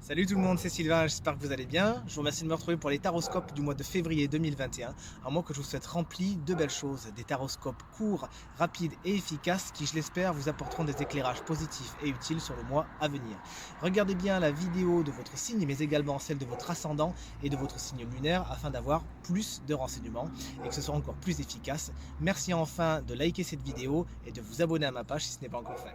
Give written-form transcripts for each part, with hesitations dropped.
Salut tout le monde, c'est Sylvain, j'espère que vous allez bien. Je vous remercie de me retrouver pour les taroscopes du mois de février 2021, un mois que je vous souhaite rempli de belles choses, des taroscopes courts, rapides et efficaces qui, je l'espère, vous apporteront des éclairages positifs et utiles sur le mois à venir. Regardez bien la vidéo de votre signe, mais également celle de votre ascendant et de votre signe lunaire afin d'avoir plus de renseignements et que ce soit encore plus efficace. Merci enfin de liker cette vidéo et de vous abonner à ma page si ce n'est pas encore fait.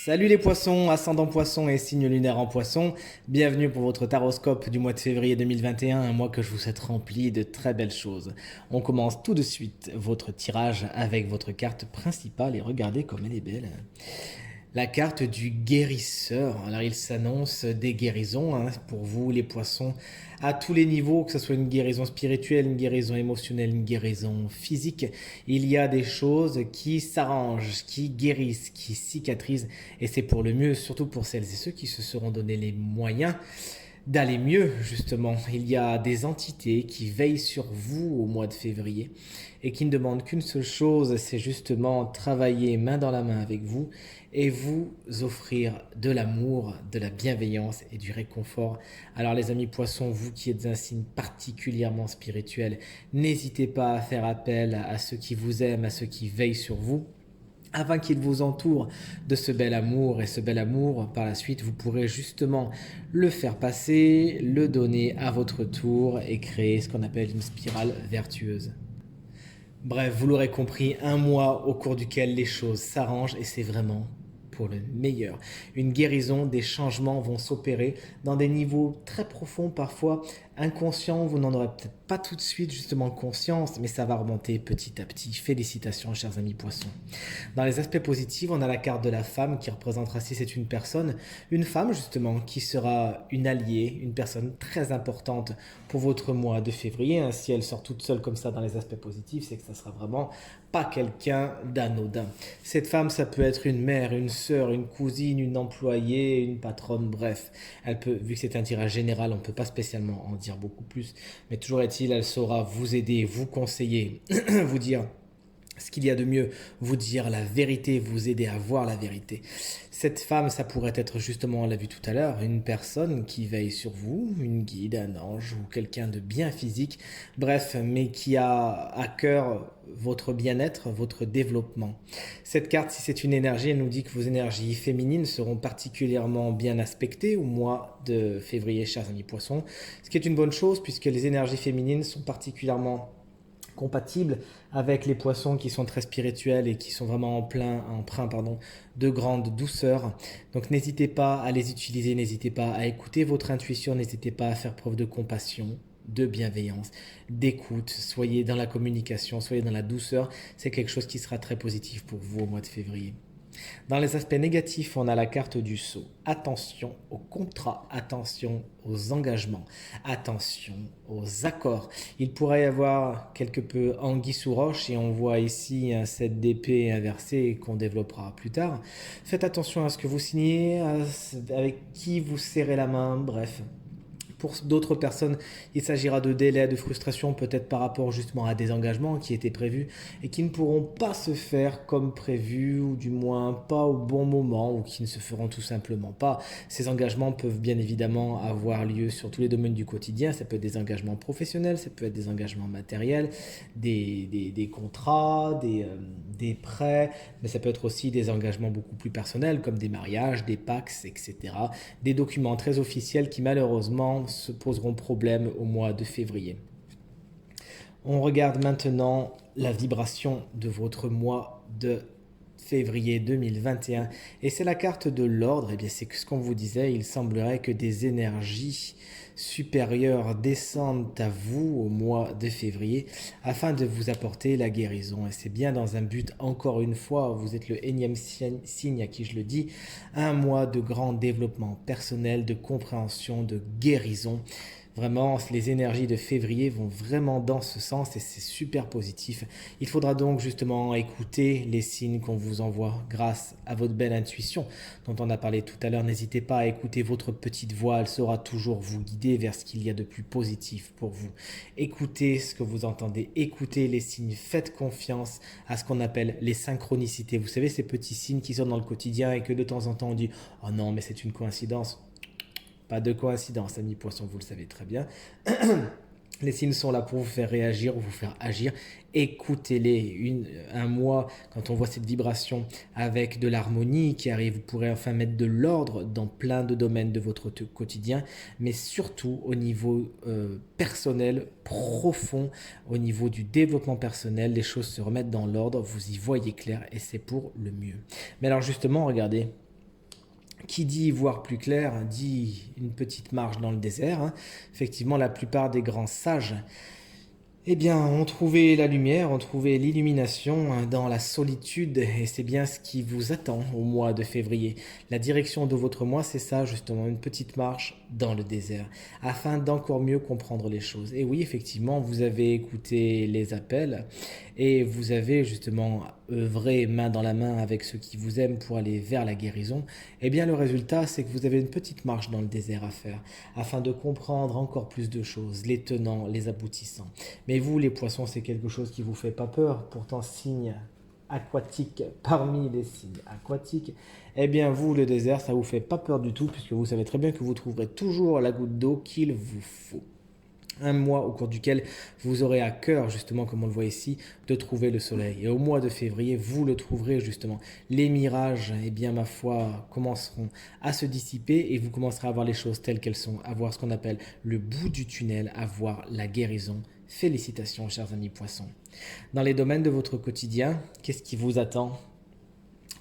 Salut les poissons, ascendant poisson et signe lunaire en poisson, bienvenue pour votre taroscope du mois de février 2021, un mois que je vous souhaite rempli de très belles choses. On commence tout de suite votre tirage avec votre carte principale et regardez comme elle est belle. La carte du guérisseur. Alors il s'annonce des guérisons pour vous les poissons à tous les niveaux, que ce soit une guérison spirituelle, une guérison émotionnelle, une guérison physique. Il y a des choses qui s'arrangent, qui guérissent, qui cicatrisent et c'est pour le mieux, surtout pour celles et ceux qui se seront donné les moyens d'aller mieux, justement. Il y a des entités qui veillent sur vous au mois de février et qui ne demandent qu'une seule chose, c'est justement travailler main dans la main avec vous et vous offrir de l'amour, de la bienveillance et du réconfort. Alors les amis poissons, vous qui êtes un signe particulièrement spirituel, n'hésitez pas à faire appel à ceux qui vous aiment, à ceux qui veillent sur vous afin qu'il vous entoure de ce bel amour. Et ce bel amour, par la suite, vous pourrez justement le faire passer, le donner à votre tour et créer ce qu'on appelle une spirale vertueuse. Bref, vous l'aurez compris, un mois au cours duquel les choses s'arrangent et c'est vraiment pour le meilleur. Une guérison, des changements vont s'opérer dans des niveaux très profonds, parfois inconscients. Vous n'en aurez peut-être pas tout de suite justement conscience, mais ça va remonter petit à petit. Félicitations, chers amis poissons. Dans les aspects positifs, on a la carte de la femme qui représentera, si c'est une femme justement qui sera une alliée, une personne très importante pour votre mois de février. Si elle sort toute seule comme ça dans les aspects positifs, c'est que ça sera vraiment pas quelqu'un d'anodin. Cette femme, ça peut être une mère, une sœur, une cousine, une employée, une patronne, bref. Elle peut, vu que c'est un tirage général, on ne peut pas spécialement en dire beaucoup plus, mais toujours est-il, elle saura vous aider, vous conseiller, vous dire ce qu'il y a de mieux, vous dire la vérité, vous aider à voir la vérité. Cette femme, ça pourrait être justement, on l'a vu tout à l'heure, une personne qui veille sur vous, une guide, un ange ou quelqu'un de bien physique, bref, mais qui a à cœur votre bien-être, votre développement. Cette carte, si c'est une énergie, elle nous dit que vos énergies féminines seront particulièrement bien aspectées au mois de février, chers amis poissons, ce qui est une bonne chose puisque les énergies féminines sont particulièrement compatibles avec les poissons qui sont très spirituels et qui sont vraiment empreints de grande douceur. Donc n'hésitez pas à les utiliser, n'hésitez pas à écouter votre intuition, n'hésitez pas à faire preuve de compassion, de bienveillance, d'écoute. Soyez dans la communication, soyez dans la douceur. C'est quelque chose qui sera très positif pour vous au mois de février. Dans les aspects négatifs, on a la carte du sceau. Attention aux contrats, attention aux engagements, attention aux accords. Il pourrait y avoir quelque peu anguille sous roche et on voit ici un 7 d'épée inversé qu'on développera plus tard. Faites attention à ce que vous signez, avec qui vous serrez la main, bref. Pour d'autres personnes, il s'agira de délais, de frustration, peut-être par rapport justement à des engagements qui étaient prévus et qui ne pourront pas se faire comme prévu, ou du moins pas au bon moment, ou qui ne se feront tout simplement pas. Ces engagements peuvent bien évidemment avoir lieu sur tous les domaines du quotidien. Ça peut être des engagements professionnels, ça peut être des engagements matériels, des contrats, des prêts, mais ça peut être aussi des engagements beaucoup plus personnels comme des mariages, des pax, etc. Des documents très officiels qui malheureusement se poseront problème au mois de février. On regarde maintenant la vibration de votre mois de février 2021 et c'est la carte de l'ordre. Et bien c'est ce qu'on vous disait, il semblerait que des énergies supérieures descendent à vous au mois de février afin de vous apporter la guérison. Et c'est bien dans un but, encore une fois, vous êtes le énième signe à qui je le dis, un mois de grand développement personnel, de compréhension, de guérison. Vraiment, les énergies de février vont vraiment dans ce sens et c'est super positif. Il faudra donc justement écouter les signes qu'on vous envoie grâce à votre belle intuition dont on a parlé tout à l'heure. N'hésitez pas à écouter votre petite voix, elle saura toujours vous guider vers ce qu'il y a de plus positif pour vous. Écoutez ce que vous entendez, écoutez les signes, faites confiance à ce qu'on appelle les synchronicités. Vous savez, ces petits signes qui sont dans le quotidien et que de temps en temps on dit « Oh non, mais c'est une coïncidence ». Pas de coïncidence, amis poissons, vous le savez très bien. Les signes sont là pour vous faire réagir ou vous faire agir. Écoutez-les. Un mois, quand on voit cette vibration avec de l'harmonie qui arrive, vous pourrez enfin mettre de l'ordre dans plein de domaines de votre quotidien, mais surtout au niveau personnel, profond, au niveau du développement personnel, les choses se remettent dans l'ordre, vous y voyez clair et c'est pour le mieux. Mais alors justement, regardez. Qui dit voir plus clair dit une petite marche dans le désert. Hein. Effectivement, la plupart des grands sages ont trouvé la lumière, ont trouvé l'illumination dans la solitude et c'est bien ce qui vous attend au mois de février. La direction de votre mois, c'est ça justement, une petite marche dans le désert afin d'encore mieux comprendre les choses. Et oui, effectivement, vous avez écouté les appels et vous avez justement œuvré main dans la main avec ceux qui vous aiment pour aller vers la guérison. Eh bien, le résultat, c'est que vous avez une petite marche dans le désert à faire afin de comprendre encore plus de choses, les tenants, les aboutissants. Mais vous, les poissons, c'est quelque chose qui ne vous fait pas peur. Pourtant, signe aquatique parmi les signes aquatiques, eh bien vous, le désert, ça ne vous fait pas peur du tout puisque vous savez très bien que vous trouverez toujours la goutte d'eau qu'il vous faut. Un mois au cours duquel vous aurez à cœur, justement, comme on le voit ici, de trouver le soleil. Et au mois de février, vous le trouverez, justement. Les mirages, ma foi, commenceront à se dissiper et vous commencerez à voir les choses telles qu'elles sont, à voir ce qu'on appelle le bout du tunnel, à voir la guérison. Félicitations, chers amis poissons. Dans les domaines de votre quotidien, qu'est-ce qui vous attend ?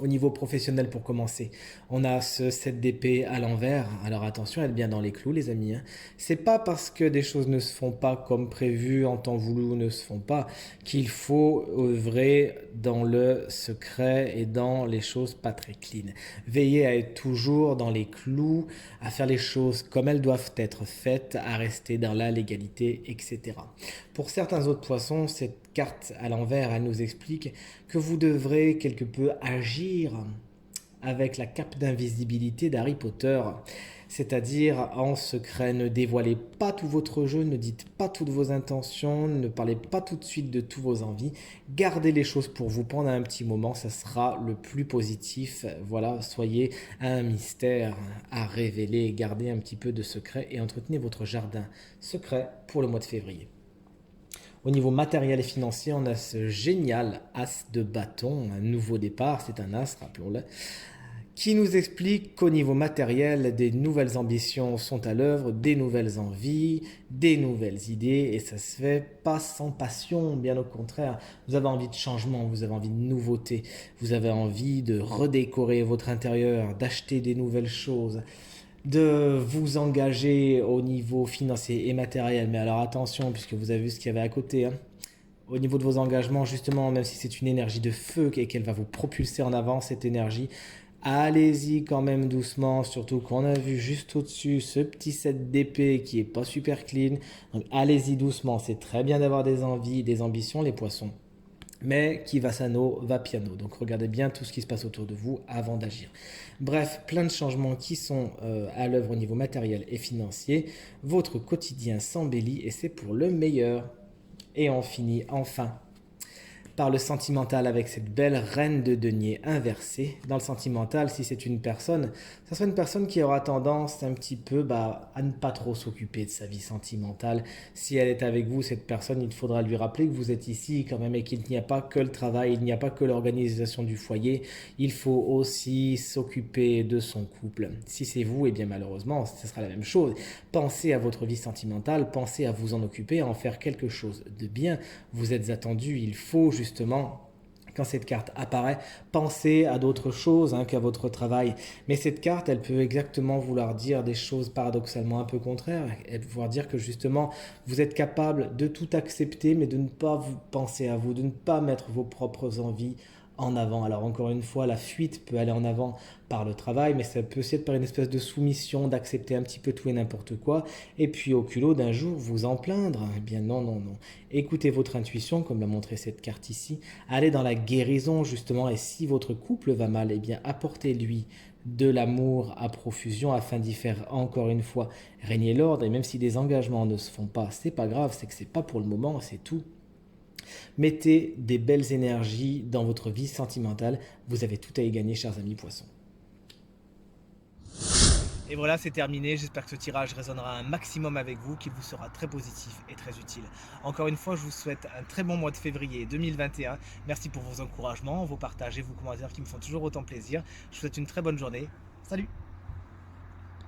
Au niveau professionnel pour commencer, on a ce 7 d'épée à l'envers. Alors attention, être bien dans les clous les amis. C'est pas parce que des choses ne se font pas comme prévu, en temps voulu ou ne se font pas, qu'il faut œuvrer dans le secret et dans les choses pas très clean. Veillez à être toujours dans les clous, à faire les choses comme elles doivent être faites, à rester dans la légalité, etc. Pour certains autres poissons, cette carte à l'envers, elle nous explique que vous devrez quelque peu agir avec la cape d'invisibilité d'Harry Potter, c'est-à-dire en secret. Ne dévoilez pas tout votre jeu, ne dites pas toutes vos intentions, ne parlez pas tout de suite de toutes vos envies, gardez les choses pour vous pendant un petit moment, ça sera le plus positif. Voilà, soyez un mystère à révéler, gardez un petit peu de secret et entretenez votre jardin secret pour le mois de février. Au niveau matériel et financier, on a ce génial as de bâton, un nouveau départ, c'est un as, rappelons-le, qui nous explique qu'au niveau matériel, des nouvelles ambitions sont à l'œuvre, des nouvelles envies, des nouvelles idées, et ça se fait pas sans passion, bien au contraire. Vous avez envie de changement, vous avez envie de nouveauté, vous avez envie de redécorer votre intérieur, d'acheter des nouvelles choses, de vous engager au niveau financier et matériel. Mais alors attention, puisque vous avez vu ce qu'il y avait à côté, hein. Au niveau de vos engagements, justement, même si c'est une énergie de feu et qu'elle va vous propulser en avant, cette énergie, allez-y quand même doucement, surtout qu'on a vu juste au-dessus ce petit set d'épée qui est pas super clean. Donc allez-y doucement, c'est très bien d'avoir des envies, des ambitions, les poissons. Mais qui va sano, va piano. Donc regardez bien tout ce qui se passe autour de vous avant d'agir. Bref, plein de changements qui sont à l'œuvre au niveau matériel et financier. Votre quotidien s'embellit et c'est pour le meilleur. Et on finit enfin par le sentimental avec cette belle reine de denier inversée. Dans le sentimental, si c'est une personne, ça sera une personne qui aura tendance un petit peu à ne pas trop s'occuper de sa vie sentimentale. Si elle est avec vous, cette personne, il faudra lui rappeler que vous êtes ici quand même et qu'il n'y a pas que le travail, il n'y a pas que l'organisation du foyer, il faut aussi s'occuper de son couple. Si c'est vous, malheureusement, ce sera la même chose. Pensez à votre vie sentimentale, pensez à vous en occuper, à en faire quelque chose de bien. Vous êtes attendu, il faut justement, quand cette carte apparaît, pensez à d'autres choses qu'à votre travail. Mais cette carte, elle peut exactement vouloir dire des choses paradoxalement un peu contraires. Elle peut vouloir dire que justement, vous êtes capable de tout accepter, mais de ne pas vous penser à vous, de ne pas mettre vos propres envies en avant. Alors encore une fois, la fuite peut aller en avant par le travail, mais ça peut aussi être par une espèce de soumission, d'accepter un petit peu tout et n'importe quoi, et puis au culot d'un jour vous en plaindre. Eh bien non, non, non. Écoutez votre intuition, comme l'a montré cette carte ici, allez dans la guérison justement, et si votre couple va mal, apportez-lui de l'amour à profusion afin d'y faire encore une fois régner l'ordre, et même si des engagements ne se font pas, c'est pas grave, c'est que c'est pas pour le moment, c'est tout. Mettez des belles énergies dans votre vie sentimentale. Vous avez tout à y gagner, chers amis poissons. Et voilà, c'est terminé. J'espère que ce tirage résonnera un maximum avec vous, qu'il vous sera très positif et très utile. Encore une fois, je vous souhaite un très bon mois de février 2021. Merci pour vos encouragements, vos partages et vos commentaires qui me font toujours autant plaisir. Je vous souhaite une très bonne journée. Salut!